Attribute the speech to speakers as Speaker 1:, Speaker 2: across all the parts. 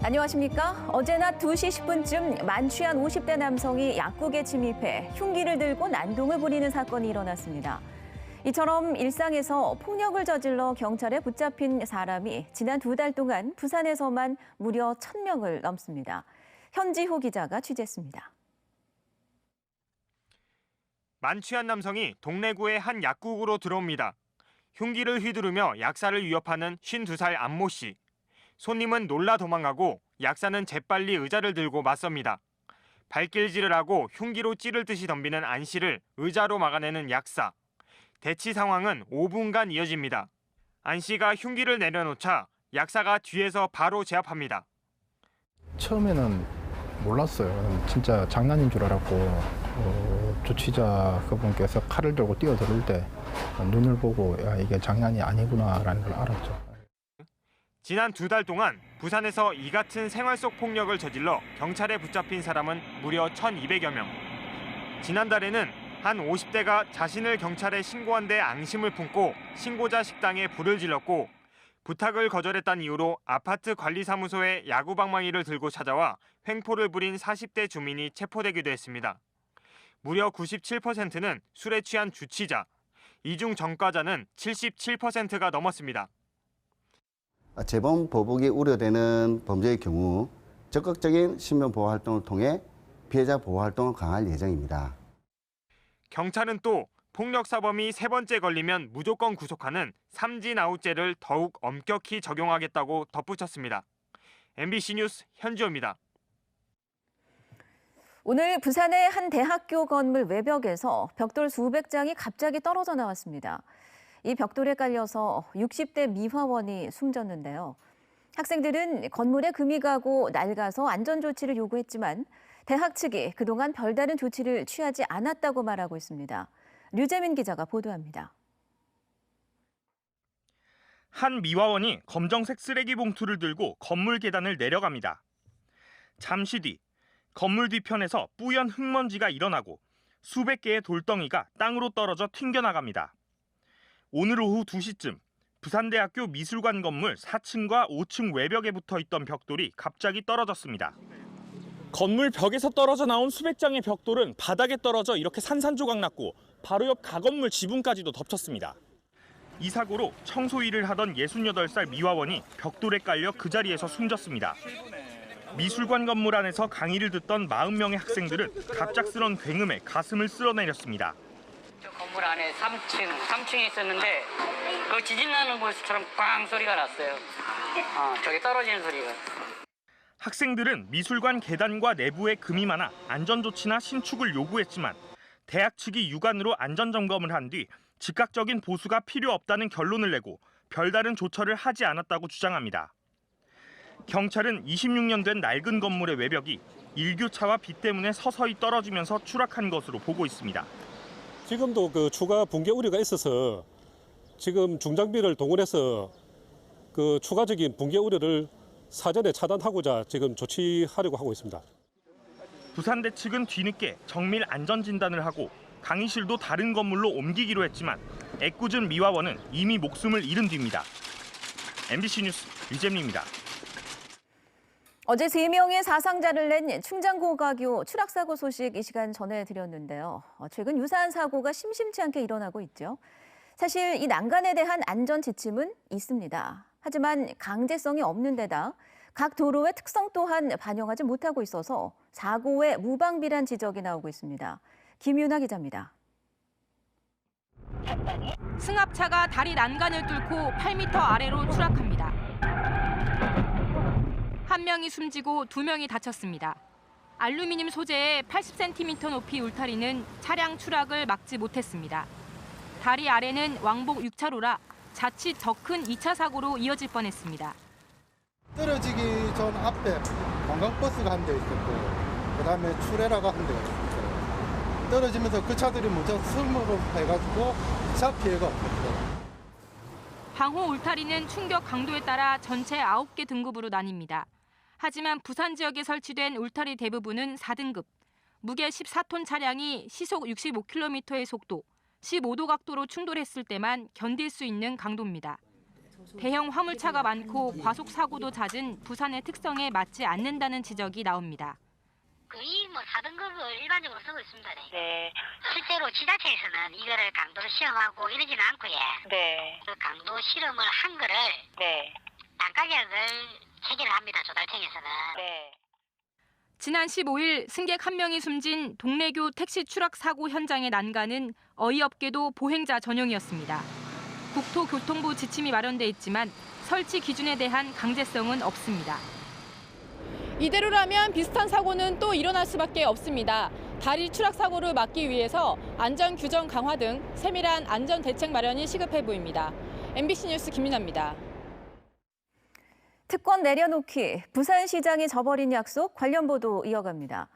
Speaker 1: 안녕하십니까? 어제 낮 2시 10분쯤 만취한 50대 남성이 약국에 침입해 흉기를 들고 난동을 부리는 사건이 일어났습니다. 이처럼 일상에서 폭력을 저질러 경찰에 붙잡힌 사람이 지난 2달 동안 부산에서만 무려 1,000명을 넘습니다. 현지호 기자가 취재했습니다.
Speaker 2: 만취한 남성이 동래구의 한 약국으로 들어옵니다. 흉기를 휘두르며 약사를 위협하는 52살 안모 씨. 손님은 놀라 도망가고 약사는 재빨리 의자를 들고 맞섭니다. 발길질을 하고 흉기로 찌를 듯이 덤비는 안 씨를 의자로 막아내는 약사. 대치 상황은 5분간 이어집니다. 안 씨가 흉기를 내려놓자 약사가 뒤에서 바로 제압합니다.
Speaker 3: 처음에는 몰랐어요. 진짜 장난인 줄 알았고 주치자 그분께서 칼을 들고 뛰어들을 때 눈을 보고 야, 이게 장난이 아니구나라는 걸 알았죠.
Speaker 2: 지난 2달 동안 부산에서 이 같은 생활 속 폭력을 저질러 경찰에 붙잡힌 사람은 무려 1,200여 명. 지난달에는 한 50대가 자신을 경찰에 신고한 데 앙심을 품고 신고자 식당에 불을 질렀고 부탁을 거절했다는 이유로 아파트 관리사무소에 야구방망이를 들고 찾아와 횡포를 부린 40대 주민이 체포되기도 했습니다. 무려 97%는 술에 취한 주치자, 이중 전과자는 77%가 넘었습니다.
Speaker 4: 재범 보복이 우려되는 범죄의 경우 적극적인 신변 보호 활동을 통해 피해자 보호 활동을 강화할 예정입니다.
Speaker 2: 경찰은 또 폭력 사범이 3번째 걸리면 무조건 구속하는 삼진아웃제를 더욱 엄격히 적용하겠다고 덧붙였습니다. MBC 뉴스 현지호입니다.
Speaker 1: 오늘 부산의 한 대학교 건물 외벽에서 벽돌 수백 장이 갑자기 떨어져 나왔습니다. 이 벽돌에 깔려서 60대 미화원이 숨졌는데요. 학생들은 건물에 금이 가고 낡아서 안전조치를 요구했지만 대학 측이 그동안 별다른 조치를 취하지 않았다고 말하고 있습니다. 류재민 기자가 보도합니다.
Speaker 5: 한 미화원이 검정색 쓰레기 봉투를 들고 건물 계단을 내려갑니다. 잠시 뒤 건물 뒤편에서 뿌연 흙먼지가 일어나고 수백 개의 돌덩이가 땅으로 떨어져 튕겨나갑니다. 오늘 오후 2시쯤 부산대학교 미술관 건물 4층과 5층 외벽에 붙어있던 벽돌이 갑자기 떨어졌습니다. 건물 벽에서 떨어져 나온 수백 장의 벽돌은 바닥에 떨어져 이렇게 산산조각 났고 바로 옆 가건물 지붕까지도 덮쳤습니다. 이 사고로 청소 일을 하던 68살 미화원이 벽돌에 깔려 그 자리에서 숨졌습니다. 미술관 건물 안에서 강의를 듣던 40명의 학생들은 갑작스런 굉음에 가슴을 쓸어내렸습니다.
Speaker 6: 저 건물 안에 3층에 있었는데 그 지진 나는 것처럼 꽝 소리가 났어요. 저기 떨어지는 소리가.
Speaker 5: 학생들은 미술관 계단과 내부에 금이 많아 안전조치나 신축을 요구했지만 대학 측이 유관으로 안전점검을 한 뒤 즉각적인 보수가 필요 없다는 결론을 내고 별다른 조처를 하지 않았다고 주장합니다. 경찰은 26년 된 낡은 건물의 외벽이 일교차와 비 때문에 서서히 떨어지면서 추락한 것으로 보고 있습니다.
Speaker 7: 지금도 그 추가 붕괴 우려가 있어서 지금 중장비를 동원해서 그 추가적인 붕괴 우려를 사전에 차단하고자 지금 조치하려고 하고 있습니다.
Speaker 5: 부산대 측은 뒤늦게 정밀 안전 진단을 하고 강의실도 다른 건물로 옮기기로 했지만 애꿎은 미화원은 이미 목숨을 잃은 뒤입니다. MBC 뉴스 류재민입니다.
Speaker 1: 어제 3명의 사상자를 낸 충장고가교 추락사고 소식 이 시간 전해드렸는데요. 최근 유사한 사고가 심심치 않게 일어나고 있죠. 사실 이 난간에 대한 안전 지침은 있습니다. 하지만 강제성이 없는 데다 각 도로의 특성 또한 반영하지 못하고 있어서 사고의 무방비란 지적이 나오고 있습니다. 김윤아 기자입니다.
Speaker 8: 승합차가 다리 난간을 뚫고 8m 아래로 추락합니다. 한 명이 숨지고 2명이 다쳤습니다. 알루미늄 소재의 80cm 높이 울타리는 차량 추락을 막지 못했습니다. 다리 아래는 왕복 6차로라 자칫 더 큰 2차 사고로 이어질 뻔했습니다.
Speaker 9: 떨어지기 전 앞에 관광버스가 한 대 있었고 그다음에 추레라가 한 대가 있었어요. 떨어지면서 그 차들이 먼저 승무로 해가지고 차 피해가 없었어요.
Speaker 8: 방호 울타리는 충격 강도에 따라 전체 9개 등급으로 나뉩니다. 하지만 부산 지역에 설치된 울타리 대부분은 4등급. 무게 14톤 차량이 시속 65km의 속도, 15도 각도로 충돌했을 때만 견딜 수 있는 강도입니다. 대형 화물차가 많고 과속 사고도 잦은 부산의 특성에 맞지 않는다는 지적이 나옵니다.
Speaker 10: 거의 4등급을 일반적으로 쓰고 있습니다. 네. 실제로 지자체에서는 이거를 강도로 시험하고 이러지는 않고요. 네. 그 강도 실험을 한 거를 단가격을 체계를 합니다. 조달청에서는. 네.
Speaker 8: 지난 15일 승객 1명이 숨진 동래교 택시 추락 사고 현장의 난간은 어이없게도 보행자 전용이었습니다. 국토교통부 지침이 마련돼 있지만 설치 기준에 대한 강제성은 없습니다. 이대로라면 비슷한 사고는 또 일어날 수밖에 없습니다. 다리 추락 사고를 막기 위해서 안전 규정 강화 등 세밀한 안전 대책 마련이 시급해 보입니다. MBC 뉴스 김민아입니다.
Speaker 1: 특권 내려놓기, 부산시장이 저버린 약속 관련 보도 이어갑니다.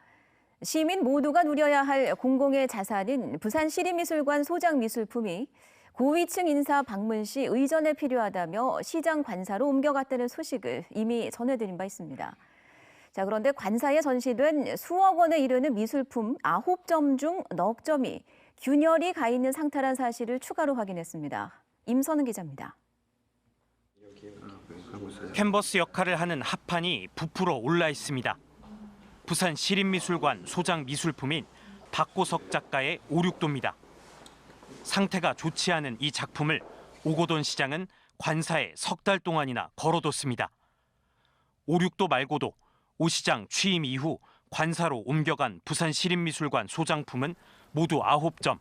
Speaker 1: 시민 모두가 누려야 할 공공의 자산인 부산시립미술관 소장 미술품이 고위층 인사 방문 시 의전에 필요하다며 시장 관사로 옮겨갔다는 소식을 이미 전해드린 바 있습니다. 자, 그런데 관사에 전시된 수억 원에 이르는 미술품 9점 중 넉 점이 균열이 가 있는 상태란 사실을 추가로 확인했습니다. 임선은 기자입니다.
Speaker 5: 캔버스 역할을 하는 합판이 부풀어 올라 있습니다. 부산 시립미술관 소장 미술품인 박고석 작가의 오륙도입니다. 상태가 좋지 않은 이 작품을 오거돈 시장은 관사에 석 달 동안이나 걸어뒀습니다. 오륙도 말고도 오 시장 취임 이후 관사로 옮겨간 부산 시립미술관 소장품은 모두 9점.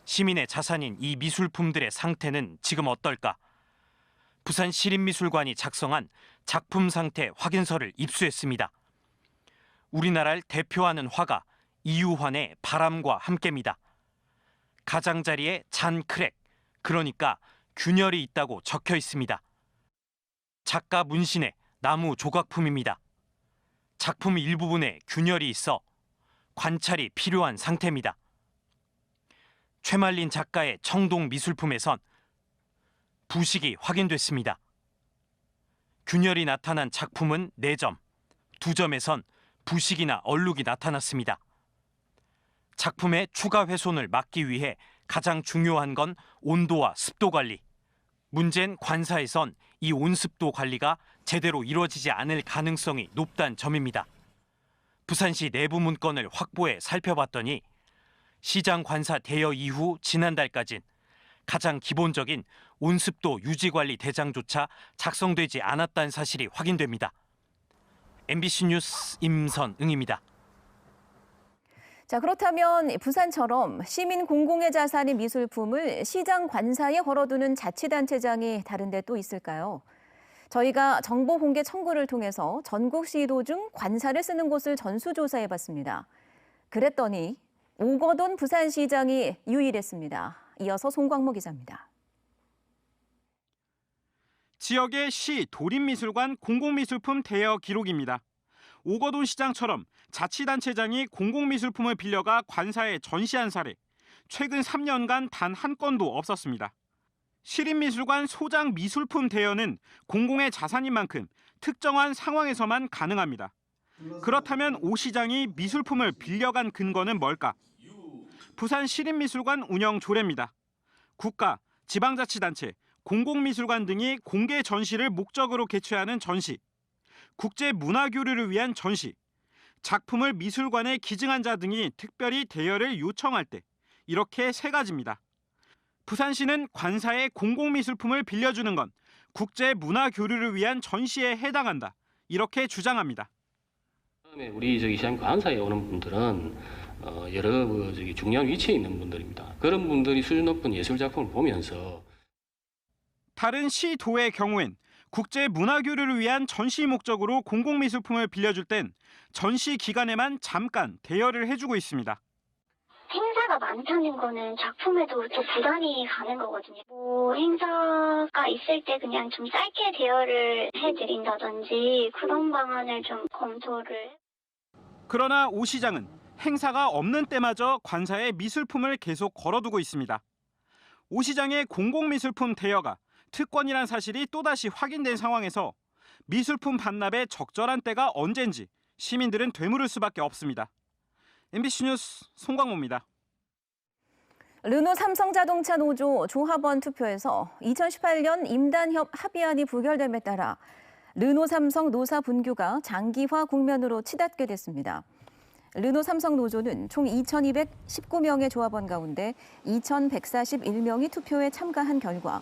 Speaker 5: 시민의 자산인 이 미술품들의 상태는 지금 어떨까? 부산 시립미술관이 작성한 작품 상태 확인서를 입수했습니다. 우리나라를 대표하는 화가 이유환의 바람과 함께입니다. 가장자리에 잔 크랙, 그러니까 균열이 있다고 적혀 있습니다. 작가 문신의 나무 조각품입니다. 작품 일부분에 균열이 있어 관찰이 필요한 상태입니다. 최말린 작가의 청동 미술품에선 부식이 확인됐습니다. 균열이 나타난 작품은 4점, 2점에선 부식이나 얼룩이 나타났습니다. 작품의 추가 훼손을 막기 위해 가장 중요한 건 온도와 습도 관리. 문제는 관사에선 이 온습도 관리가 제대로 이루어지지 않을 가능성이 높다는 점입니다. 부산시 내부 문건을 확보해 살펴봤더니 시장 관사 대여 이후 지난달까진 가장 기본적인 온습도 유지 관리 대장조차 작성되지 않았다는 사실이 확인됩니다. MBC 뉴스 임선응입니다.
Speaker 1: 자, 그렇다면 부산처럼 시민 공공의 자산인 미술품을 시장 관사에 걸어두는 자치단체장이 다른 데 또 있을까요? 저희가 정보 공개 청구를 통해서 전국 시도 중 관사를 쓰는 곳을 전수조사해봤습니다. 그랬더니 오거돈 부산시장이 유일했습니다. 이어서 송광모 기자입니다.
Speaker 5: 지역의 시 도립미술관 공공미술품 대여 기록입니다. 오거돈 시장처럼 자치단체장이 공공미술품을 빌려가 관사에 전시한 사례, 최근 3년간 단 한 건도 없었습니다. 시립미술관 소장 미술품 대여는 공공의 자산인 만큼 특정한 상황에서만 가능합니다. 그렇다면 오 시장이 미술품을 빌려간 근거는 뭘까? 부산 시립미술관 운영 조례입니다. 국가, 지방자치단체, 공공미술관 등이 공개 전시를 목적으로 개최하는 전시, 국제 문화교류를 위한 전시, 작품을 미술관에 기증한 자 등이 특별히 대여를 요청할 때 이렇게 3가지입니다. 부산시는 관사에 공공미술품을 빌려주는 건 국제 문화교류를 위한 전시에 해당한다. 이렇게 주장합니다.
Speaker 11: 우리 시장 관사에 오는 분들은 여러 중요한 위치에 있는 분들입니다. 그런 분들이 수준 높은 예술 작품을 보면서
Speaker 5: 다른 시, 도의 경우엔 국제 문화교류를 위한 전시 목적으로 공공미술품을 빌려줄 땐 전시 기간에만 잠깐 대여를 해주고 있습니다.
Speaker 10: 행사가 많다는 거는 작품에도 또 부담이 가는 거거든요. 행사가 있을 때 그냥 좀 짧게 대여를 해드린다든지 그런 방안을 좀 검토를.
Speaker 5: 그러나 오 시장은 행사가 없는 때마저 관사에 미술품을 계속 걸어두고 있습니다. 오 시장의 공공미술품 대여가 특권이란 사실이 또다시 확인된 상황에서 미술품 반납의 적절한 때가 언젠지 시민들은 되물을 수밖에 없습니다. MBC 뉴스 송광모입니다.
Speaker 1: 르노 삼성자동차 노조 조합원 투표에서 2018년 임단협 합의안이 부결됨에 따라 르노 삼성 노사 분규가 장기화 국면으로 치닫게 됐습니다. 르노 삼성 노조는 총 2,219명의 조합원 가운데 2,141명이 투표에 참가한 결과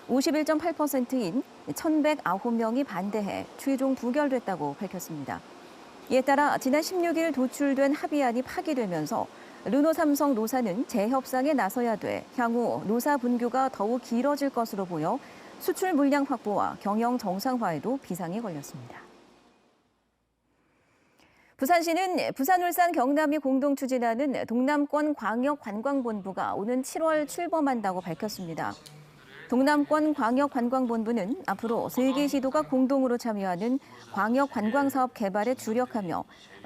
Speaker 1: 51.8%인 1,109명이 반대해 최종 부결됐다고 밝혔습니다. 이에 따라 지난 16일 도출된 합의안이 파기되면서 르노 삼성 노사는 재협상에 나서야 돼 향후 노사 분규가 더욱 길어질 것으로 보여 수출 물량 확보와 경영 정상화에도 비상이 걸렸습니다. 부산시는 부산, 울산, 경남이 공동 추진하는 동남권 광역관광본부가 오는 7월 출범한다고 밝혔습니다. 동남권 광역관광본부는 앞으로 3개 시도가 공동으로 참여하는 광역관광사업 개발에 주력하며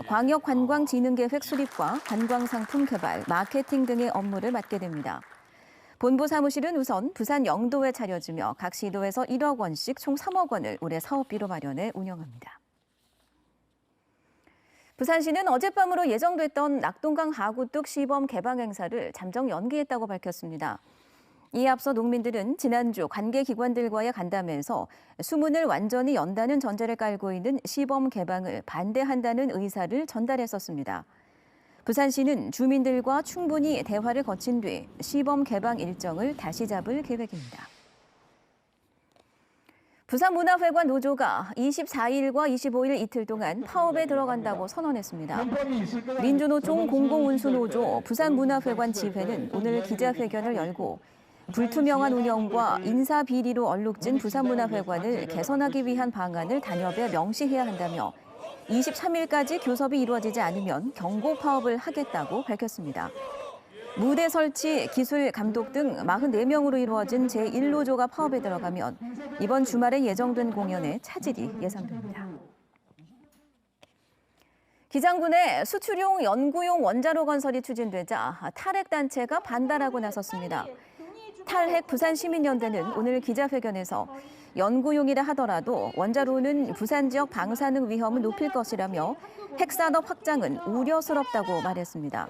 Speaker 1: 광역관광진흥계획 수립과 관광상품 개발, 마케팅 등의 업무를 맡게 됩니다. 본부 사무실은 우선 부산 영도에 차려지며 각 시도에서 1억 원씩 총 3억 원을 올해 사업비로 마련해 운영합니다. 부산시는 어젯밤으로 예정됐던 낙동강 하구뚝 시범 개방 행사를 잠정 연기했다고 밝혔습니다. 이에 앞서 농민들은 지난주 관계기관들과의 간담회에서 수문을 완전히 연다는 전제를 깔고 있는 시범 개방을 반대한다는 의사를 전달했었습니다. 부산시는 주민들과 충분히 대화를 거친 뒤 시범 개방 일정을 다시 잡을 계획입니다. 부산문화회관 노조가 24일과 25일 이틀 동안 파업에 들어간다고 선언했습니다. 민주노총 공공운수노조 부산문화회관 지회는 오늘 기자회견을 열고 불투명한 운영과 인사 비리로 얼룩진 부산문화회관을 개선하기 위한 방안을 단협에 명시해야 한다며 23일까지 교섭이 이루어지지 않으면 경고 파업을 하겠다고 밝혔습니다. 무대 설치, 기술, 감독 등 44명으로 이루어진 제1노조가 파업에 들어가면 이번 주말에 예정된 공연에 차질이 예상됩니다. 기장군에 수출용 연구용 원자로 건설이 추진되자 탈핵단체가 반발하고 나섰습니다. 탈핵 부산시민연대는 오늘 기자회견에서 연구용이라 하더라도 원자로는 부산 지역 방사능 위험을 높일 것이라며 핵산업 확장은 우려스럽다고 말했습니다.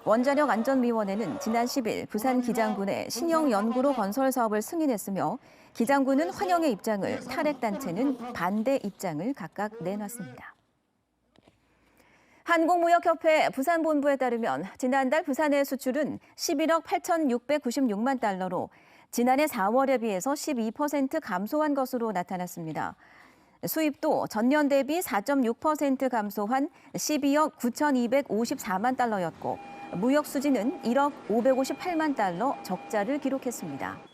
Speaker 1: 원자력안전위원회는 지난 10일 부산 기장군의 신형 연구로 건설 사업을 승인했으며 기장군은 환영의 입장을, 탈핵단체는 반대 입장을 각각 내놨습니다. 한국무역협회 부산본부에 따르면 지난달 부산의 수출은 11억 8,696만 달러로 지난해 4월에 비해서 12% 감소한 것으로 나타났습니다. 수입도 전년 대비 4.6% 감소한 12억 9,254만 달러였고 무역 수지는 1억 558만 달러 적자를 기록했습니다.